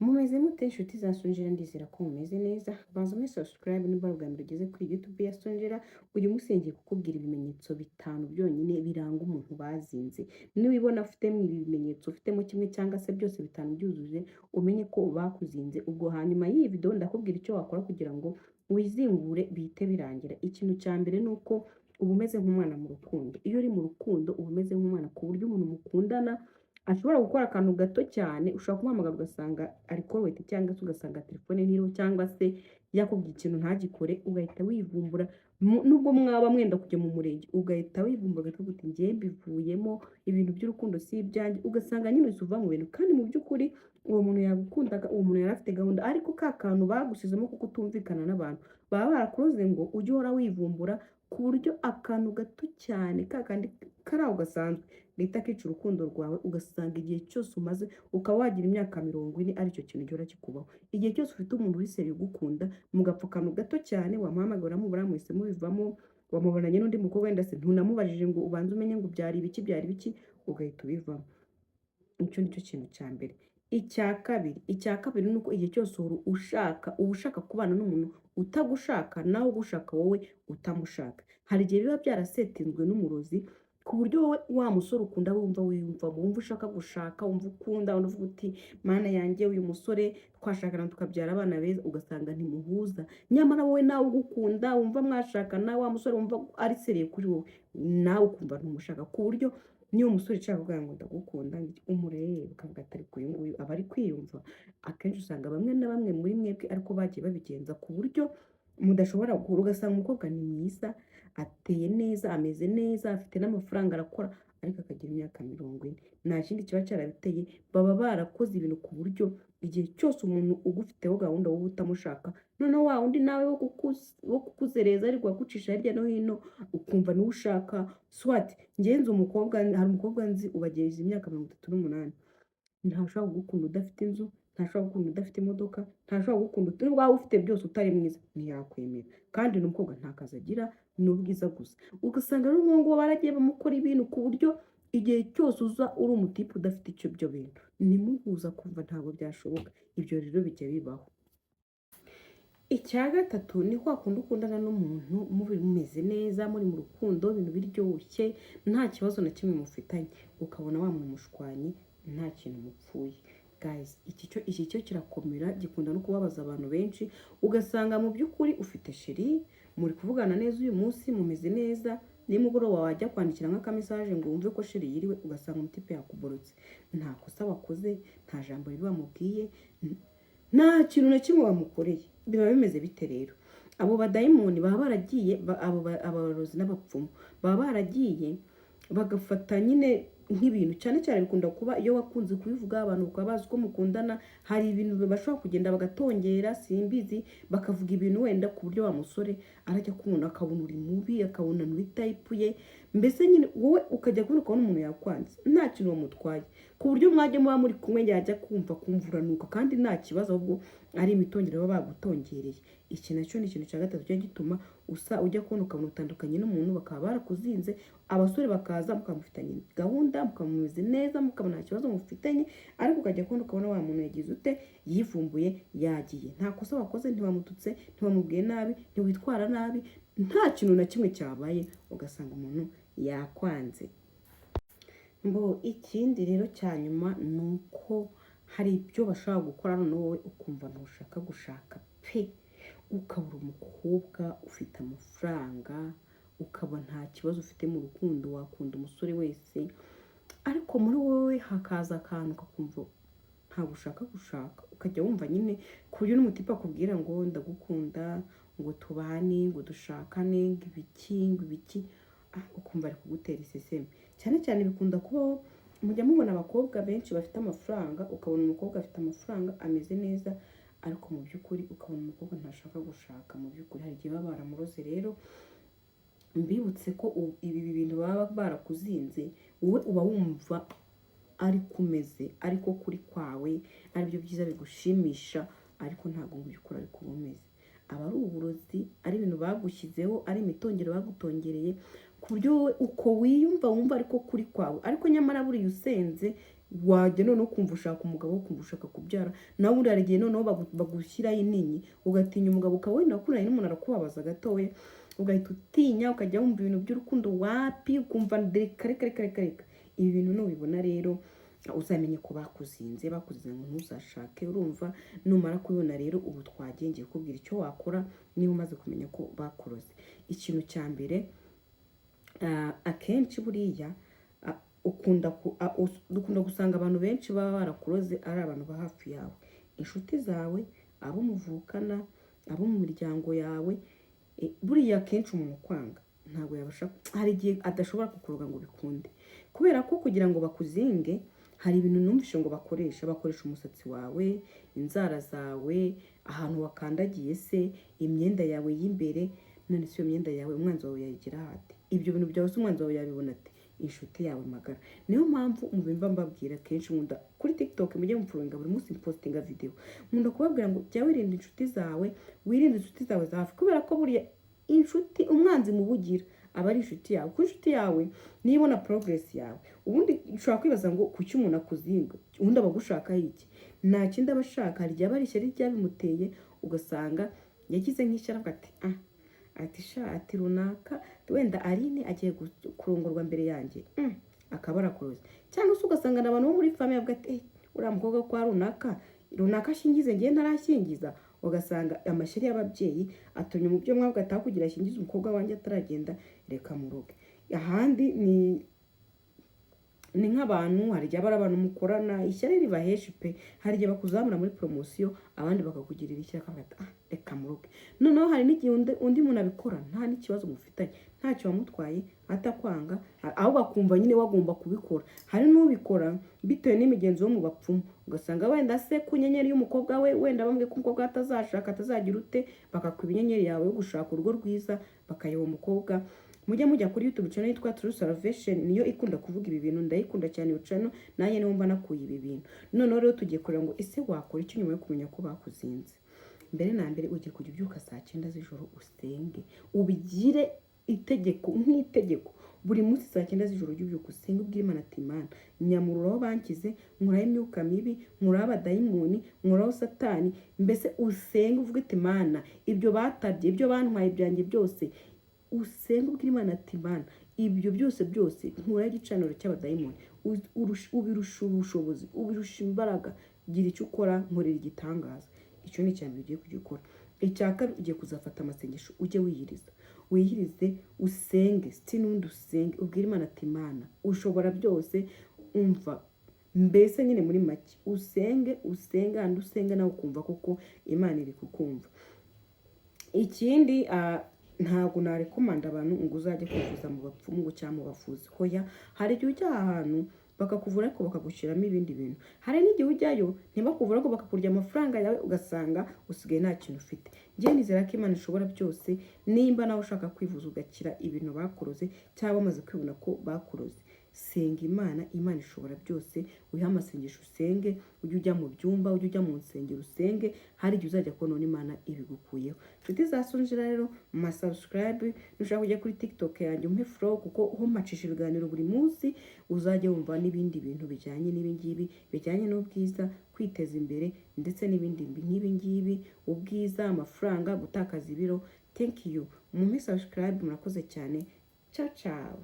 Mumeze mute inshuti za Sonjera, ndizera ko mumeze neza. Banza muri subscribe niba ari ubwa mbere ugeze kuri YouTube ya Sonjera. Uyu munsi ngiye kukubwira ibimenyetso bitanu byonyine biranga umuntu bazinze. Niwibona ufitemo ibi bimenyetso, ufitemo kimwe cyangwa se byose bitanu byujuje, umenye ko bakuzinze. Ubwo hanyuma y'iyi video ndakubwira icyo wakora kugira ngo wizingure bihite birangira. Ikintu cya mbere ni uko uba umeze nk'umwana mu rukundo. Iyo uri mu rukundo uba umeze nk'umwana ku buryo umuntu mukundana ashobora gukora akantu gato cyane, ushobora kumuhamagara ugasanga ari koweti cyangwa se ugasanga telefone ntiriho cyangwa se yakubwiye ikintu ntagikore, ugahita wivumbura. Nubwo mwaba mwenda kujya mu murenge ugahita wivumbura ugavuga uti ngiye mbivuyemo, ibintu by'urukundo si ibyanjye, ugasanga nyine uhise uva mu bintu kandi mu by'ukuri uwo muntu yagukundaga, uwo muntu yari afite gahunda, ariko ka kantu bagusizemo kuko utumvikana n'abantu baba barakuroze ngo ujye uhora wivumbura, ku buryo akantu gato cyane ka kandi kari aho gasanzwe bita kica urukundo rwawe, ugasanga igihe cyose umaze ukaba wagira imyaka 40 aricyo kintu gihora kikubaho. Igihe cyose ufite umuntu wiseriye ugukunda, mugapfa akantu gato cyane, wamuhamagara mubura muhise mubivamo, wamubonanye n'undi mukobwa wenda se ntunamubajije ngo ubanze umenye ngo byari ibiki, ugahita ubivamo. Icyo nicyo kintu cya mbere. Icya kabiri ni uko igihe cyose uba ushaka kubana n'umuntu utagushaka, nawe ugushaka wowe utamushaka. Hari igihe biba byarasetinzwe n'umurozi ku buryo wowe wa musore ukunda wumva ushaka gushaka, wumva ukunda, uvuga uti mana yanjye uyu musore twashakana tukabyara abana beza, ugasanga ntimuhuza. Nyamara wowe nawe ugukunda wumva mwashakana, wa musore wumva ari seriye kuri wowe, nawe ukumva ntumushaka, ku buryo niyo umusore ushaka kuvuga ngo ndagukunda umurebe ukavuga ati ariko uyu nguyu aba ari kwiyumva. Akenshi usanga bamwe na bamwe muri mwebwe ariko bagiye babigenza ku buryo mudashobora guhura, ugasanga umukobwa ni mwiza, ateye neza, ameze neza, afite n'amafaranga arakora, ariko akagira imyaka 40. Nta kindi kiba cyarabiteye, baba barakoze ibintu ku buryo igihe cyose umuntu ugufiteho gahunda wowe utamushaka, noneho wa wundi nawe wo kukuzereza ariko wagucisha hirya no hino ukumva niwe ushaka. Swati ngenzi hari umukobwa nzi ubageze imyaka 38, ntashobora kugukunda udafite inzu, ntashobora gukunda udafite imodoka, ntashobora gukunda waba ufite byose utari mwiza, ntiyakwemera. Kandi ni umukobwa nta kazi agira, ni ubwiza gusa. Ugasanga rero uwo nguwo baragiye bamukora ibintu ku buryo igihe cyose uza uri umutipe udafite ibyo bintu, nimuhuza kumva ntabwo byashoboka. Ibyo rero bijya bibaho. Icya gatatu ni kwa kundi ukundana n'umuntu mumeze neza, muri mu rukundo, ibintu biryoshye, nta kibazo na kimwe mufitanye, ukabona wa muntu mushwanye nta kintu mupfuye. Guys, iki cyo kirakomera, gikunda no kubabaza abantu benshi, ugasanga mu by'ukuri ufite sheri, muri kuvugana neza uyu munsi mumeze neza, nimugoroba wajya kwandikira nk'akamesaje ngo wumve ko sheri yiriwe, ugasanga umutipe yakuborotse. Nta kosa wakoze, nta jambo ribi wamubwiye, nta kintu na kimwe wamukoreye. Biba bimeze bite rero? Abo badayimoni baba baragiye, abarozi n'abapfumu baba baragiye bagafata nyine nk'ibintu, cyane cyane bikunda kuba iyo wakunze kubivuga abantu bakaba bazi ko mukundana, hari ibintu bashobora kugenda bagatongera, simbizi, bakavuga ibintu wenda ku buryo wa musore arajya kubona akabona uri mubi, akabona uri type ye, mbese nyine wowe ukajya kubona ukabona umuntu yakwanze nta kintu wamutwaye, ku buryo mwajya muba muri kumwe yajya kumvuranuka kandi nta kibazo, ahubwo ari imitongero baba bagutongereye. Iki nacyo ni ikintu cya gatatu cyo gituma ujya kubona ukabona utandukanye n'umuntu, bakaba barakuzinze. Abasore bakaza mukamufitanye gahunda, mukamumeze neza, mukabona nta kibazo mufitanye, ariko ukajya kubona ukabona wa muntu yagize ute, yivumbuye, yagiye. Nta kosa wakoze, ntiwamututse, ntiwamubwiye nabi, ntiwitwara nabi, nta kintu na kimwe cyabaye, ugasanga umuntu yakwanze. Ikindi rero cya nyuma ni uko hari ibyo bashaka gukora noneho wowe ukumva ntushaka gushaka pe, ukabura umukobwa ufite amafaranga, ukaba nta kibazo ufite mu rukundo, wakunda umusore wese, ariko muri wowe hakaza akantu kakumva ntabwo ushaka gushaka, ukajya wumva nyine ku buryo n'umutipe akubwira ngo ndagukunda, ngo tubane, ngo dushakane, ngo ibiki, ukumva ari kugutera iseseme. Cyane cyane bikunda kubaho, mujya mubona abakobwa benshi bafite amafaranga, ukabona umukobwa afite amafaranga ameze neza, ariko mu by'ukuri ukabona umukobwa ntashaka gushaka. Mu by'ukuri hari igihe baba baramuroze. Rero mbibutse ko ibi bintu baba barakuzinze, wowe uba wumva ari kumeze, ariko kuri kwawe aribyo byiza bigushimisha, ariko ntabwo mu by'ukuri ari kuba umeze. Aba ari uburozi, ari ibintu bagushyizeho, ari imitongero bagutongereye, ku buryo wowe uko wiyumva wumva ariko kuri kwawe, ariko nyamara buriya usenze wajya noneho ukumva ushaka umugabo, ukumva ushaka kubyara, nawe undi hari igihe noneho bagushyiraho intinyi, ugatinya umugabo, ukaba wenda wakundanye n'umuntu arakubabaza gatoya, ugahita utinya, ukajya wumva ibintu by'urukundo wapi, ukumva reka reka reka reka reka. Ibi bintu nubibona rero uzamenye ko bakuzinze ngo ntuzashake. Urumva, numara kubibona rero ubu twagiye kubwira icyo wakora niba umaze kumenya ko bakuroze. Ikintu cya mbere, akenshi buriya dukunda gusanga abantu benshi baba barakuroze ari abantu ba hafi yawe, inshuti zawe, abo muvukana, abo mu miryango yawe. Buriya akenshi umuntu ukwanga ntabwo yabasha, hari igihe adashobora kukuroga ngo bikunde, kubera ko kugira ngo bakuzinge hari ibintu numvishe ngo bakoresha umusatsi wawe, inzara zawe, ahantu wakandagiye se, imyenda yawe y'imbere. None si iyo myenda yawe umwanzi wawe yayigira hate? Ibyo bintu byawe se umwanzi wawe yabibona ate? Inshuti yawe magara. Niyo mpamvu mubimba mbabwira kenshi, nkunda kuri TikTok mujye mupfuringa buri munsi postinga video, nkunda kubabwira ngo jya wirinda inshuti zawe, wirinde inshuti zawe za hafi, kubera ko buriya inshuti, umwanzi mubugira aba ari inshuti yawe. Kuko inshuti yawe niyo ibona progress yawe. Ubundi ushobora kwibaza ngo kuki umuntu akuzinga, ubundi abagushakaho iki? Nta kindi aba ashaka, hari igihe aba ari ishyari ryabimuteye, ugasanga yagize nk'ishyari avuga ati runaka wenda Aline agiye kurongorwa mbere yanjye, akaba arakuroze. Cyangwa se ugasanga n'abantu bo muri famille bavuga ati uriya mukobwa kwa runaka ashingize ngiye ntarashingiza, ugasanga amashyari y'ababyeyi atumye mu byo mwavuga ataha kugira ashingize umukobwa wanjye ataragenda, reka muroge. Ahandi ni nk'abantu, hari igihe aba ari abantu mukorana, ishyari ribahesha pe, hari igihe bakuzamura muri promotion, abandi bakakugirira ishyari, akavuga ati reka muroge. Noneho hari n'igihe undi muntu abikora nta n'ikibazo mufitanye, ntacyo wamutwaye, atakwanga, aho bakumva nyine wagomba kubikora. Hari n'ubikora bitewe n'imigenzo yo mu bapfumu, ugasanga wenda se ku nyenyeri y'umukobwa we, wenda bambwiye ko umukobwa atazashaka, atazagira ute, bakakwiba inyenyeri yawe yo gushaka urugo rwiza, bakayiha umukobwa. Mujya kuri YouTube channel yitwa True Salvation, niyo ikunda kuvuga ibi bintu, ndayikunda cyane iyo channel, nanjye niho mba nakuye ibi bintu. None rero tugiye kureba ngo ese wakora iki nyuma yo kumenya ko bakuzinze. Mbere na mbere ugiye kujya ubyuka saa 9 z'ijoro usenge, ubigire itegeko, nk'itegeko. Buri munsi saa 9 z'ijoro ujye ubyuka usenge, ubwire Imana ati Imana, nyamururaho bankize, nkuraho imyuka mibi, nkuraho abadayimoni, nkuraho satani, mbese usenge uvuge ati Imana, ibyo batabye, ibyo bantwaye byanjye byose, usenge ubwire Imana ati Imana, ibyo byose nkuraho igicaniro cy'abadayimoni, ubirusha ubushobozi, ubirusha imbaraga, gira icyo ukora, nkorera igitangaza. Icyo ni cyane ugiye kujya ukora. Icya kabiri, ugiye kuzafata amasengesho, ujye wiyirize, usenge, n'undi usenge, ubwire Imana ati Imana, ushobora byose, umva, mbese nyine muri make usenge kandi usenge nawe ukumva koko Imana iri kukumva. Ikindi, ntabwo narekomanda abantu ngo uzajye kwivuza mu bapfumu cyangwa mu bavuzi. Hoya, hari igihe ujya ahantu bakakuvura ariko bakagushyiramo ibindi bintu. Hari n'igihe ujyayo ntibakuvura ariko bakakurya amafaranga yawe, ugasanga usigaye nta kintu ufite. Njye nizera ko Imana ishobora byose, nimba nawe ushaka kwivuza ugakira ibintu bakuroze cyangwa bamaze kwibona ko bakuroze, senga Imana ishobora byose, wiha amasengesho usenge, ujye ujya mu byumba, ujye ujya mu nsengero usenge, hari igihe uzajya kubona Imana ibigukuyeho. Inshuti za Sonjera rero, subscribe, nushaka kujya kuri TikTok yanjye umpe follow, kuko ho macisha ibiganiro buri munsi, uzajya wumva n'ibindi bintu bijyanye n'ibingibi, bijyanye n'ubwiza, kwiteza imbere, ndetse n'ibindi nk'ibingibi, ubwiza, amafaranga, gutakaza ibiro. Thank you. Mumpe subscribe, murakoze cyane. Ciao ciao.